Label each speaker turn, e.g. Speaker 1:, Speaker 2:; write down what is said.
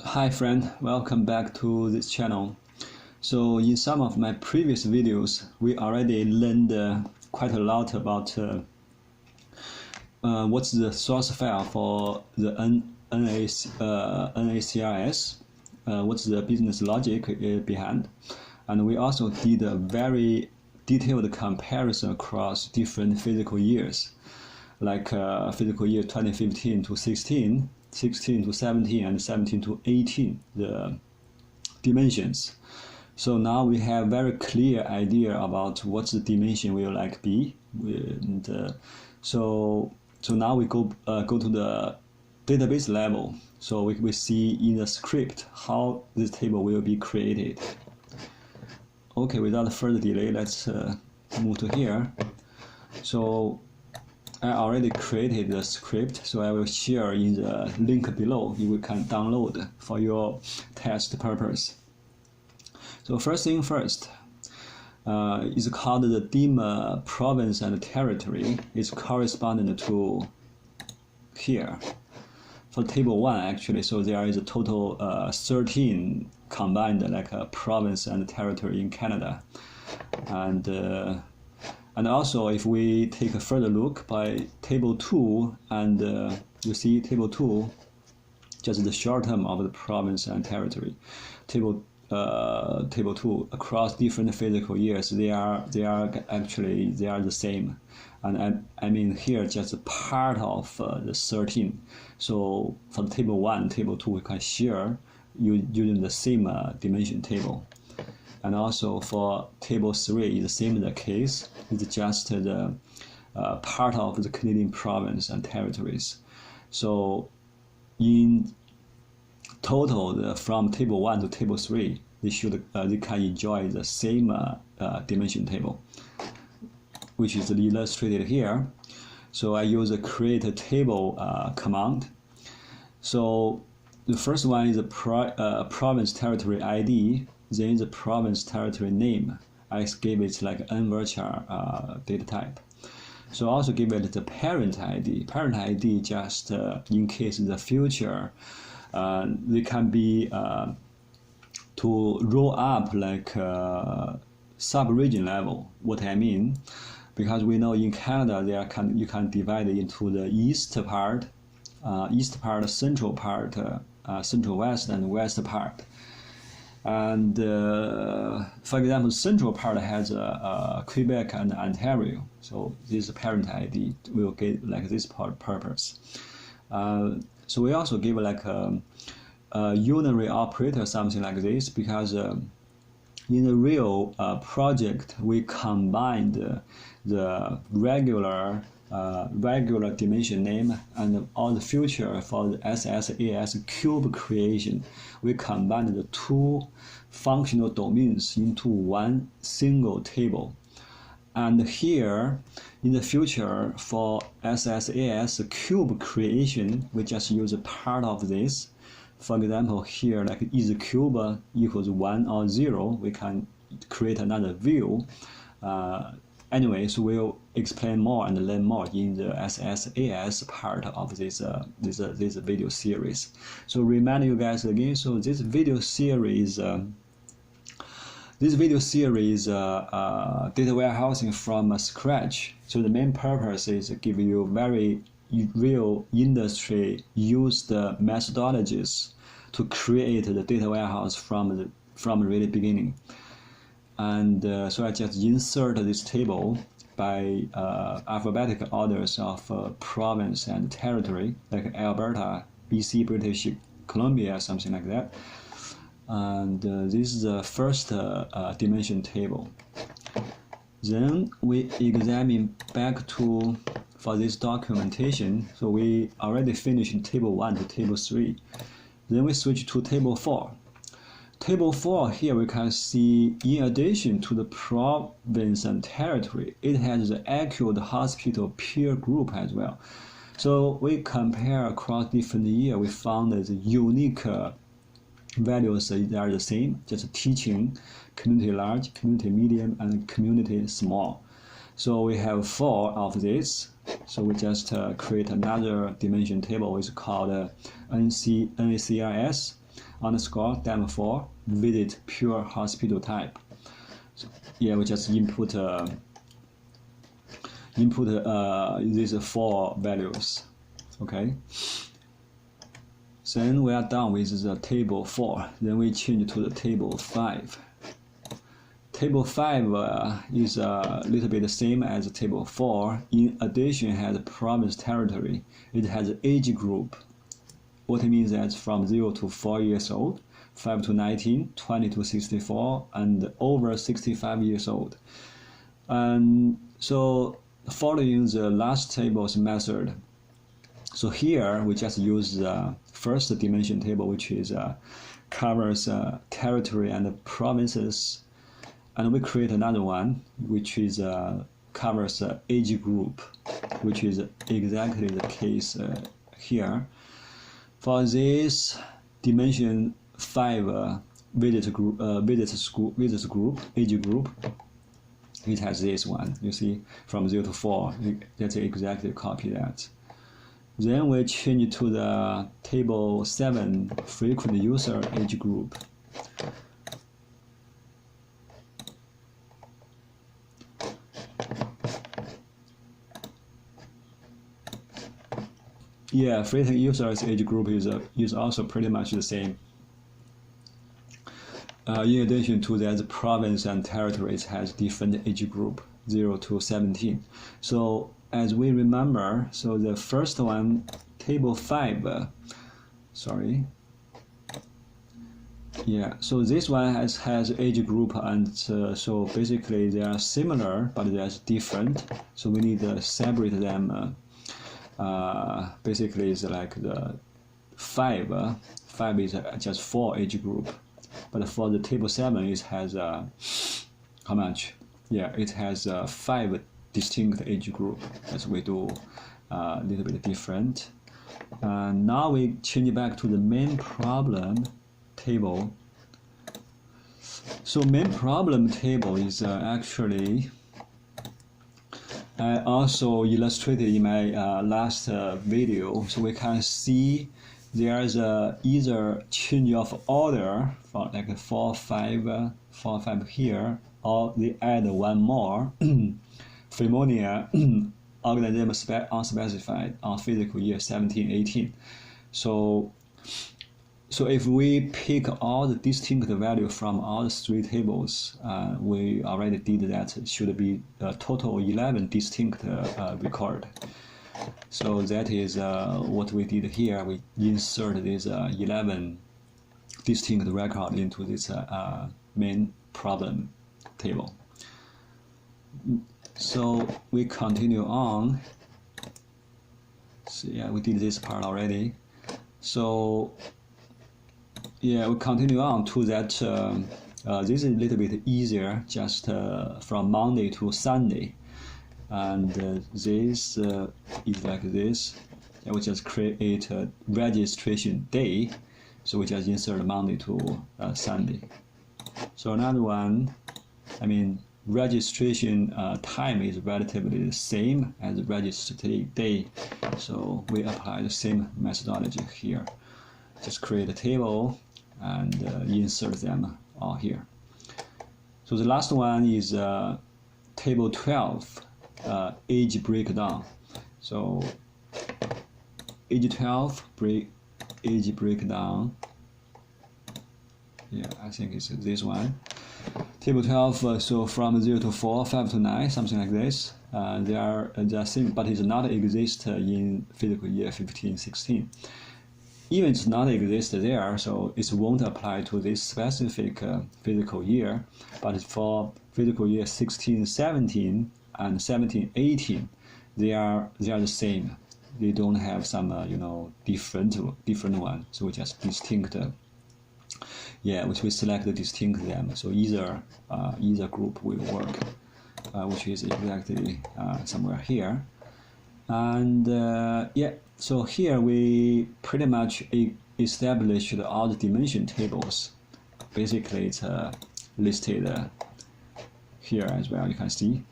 Speaker 1: Hi friend, welcome back to this channel. So in some of my previous videos, we already learned quite a lot about what's the source file for the NACRS, what's the business logic behind, and we also did a very detailed comparison across different physical years, like physical year 2015 to 16, 16 to 17, and 17 to 18, the dimensions. So now we have very clear idea about what the dimension will like be. And so now we go to the database level. So we see in the script how this table will be created. Okay, without further delay, let's move to here. So I already created the script, so I will share in the link below. You can download for your test purpose. So first thing first, it's called the dim province and territory. It's corresponding to here for table 1 actually. So there is a total 13 combined like a province and territory in Canada. And also, if we take a further look by table 2, and you see table 2, just the short term of the province and territory. Table 2 across different physical years, they are the same, and I mean here just part of the 13. So for the table 1, table 2, we can share using the same dimension table. And also for table 3, the same the case. It's just the part of the Canadian province and territories. So in total, from table 1 to table 3, they can enjoy the same dimension table, which is illustrated here. So I use a create a table command. So the first one is a province territory ID. Then the province territory name. I gave it like unvirtual data type. So also give it the parent ID. Parent ID just in case in the future they can be to roll up like sub-region level. What I mean, because we know in Canada you can divide it into the east part, central part, central west, and west part. And for example, central part has Quebec and Ontario. So this parent ID will get like this purpose. So we also give like a unary operator, something like this, because in the real project we combined the regular dimension name and all the future for the SSAS cube creation. We combined the two functional domains into one single table. And here in the future for SSAS cube creation, we just use a part of this. For example, here like is cube equals 1 or 0, we can create another view. Anyway, so we'll explain more and learn more in the SSAS part of this video series. So remind you guys again. So this video series, data warehousing from scratch. So the main purpose is to give you very real industry used methodologies to create the data warehouse from the really beginning. And so I just insert this table by alphabetic orders of province and territory, like Alberta, BC, British Columbia, something like that. And this is the first dimension table. Then we examine back to for this documentation. So we already finished table 1 to table 3. Then we switch to table 4. Table 4 here we can see, in addition to the province and territory, it has the acute hospital peer group as well. So we compare across different years, we found that the unique values are the same, just teaching, community large, community medium, and community small. So we have 4 of this. So we just create another dimension table, which is called NACRS. underscore dem4 visit pure hospital type. So, yeah, we just input these 4 values. Okay. Then we are done with the table 4. Then we change to the table 5. Table 5 is a little bit the same as table 4. In addition, it has province territory. It has age group. What it means is from 0 to 4 years old, 5 to 19, 20 to 64, and over 65 years old. And so following the last table's method, so here we just use the first dimension table, which is covers territory and provinces, and we create another one which is covers age group, which is exactly the case here. For this dimension 5 age group, it has this one. You see, from 0 to 4, let's exactly copy that. Then we change to the table 7 frequent user age group. Yeah, frequent users age group is also pretty much the same. In addition to that, the province and territories has different age group, 0 to 17. So as we remember, so the first one, table 5, yeah, so this one has age group, and so basically they are similar, but they are different. So we need to separate them. Basically, it's like the 5 is just 4 age group, but for the table 7, it has how much? Yeah, it has 5 distinct age group, as we do a little bit different. Now we change back to the main problem table. So main problem table is actually I also illustrated in my last video. So we can see there's either change of order for like 4, 5 here, or they add one more pneumonia organism unspecified on physical year 17, 18. So if we pick all the distinct value from all the 3 tables, we already did that. It should be a total 11 distinct record. So that is what we did here. We insert this 11 distinct record into this main problem table. So we continue on. So yeah, we did this part already. So yeah, we continue on to that. This is a little bit easier, just from Monday to Sunday. And this is like this. And we just create a registration day. So we just insert Monday to Sunday. So another one, I mean, registration time is relatively the same as registration day. So we apply the same methodology here. Just create a table and insert them all here. So the last one is table 12, age breakdown. So age 12 age breakdown. Yeah, I think it's this one. Table 12, so from 0 to 4, 5 to 9, something like this. They are the same, but it does not exist in physical year 15, 16. Even it's not exist there, so it won't apply to this specific physical year. But for physical year 16, 17, and 17, 18, they are the same. They don't have some different one. So we just distinct. Which we select the distinct them. So either group will work, which is exactly somewhere here. And so here we pretty much established all the dimension tables. Basically, it's listed here as well. You can see.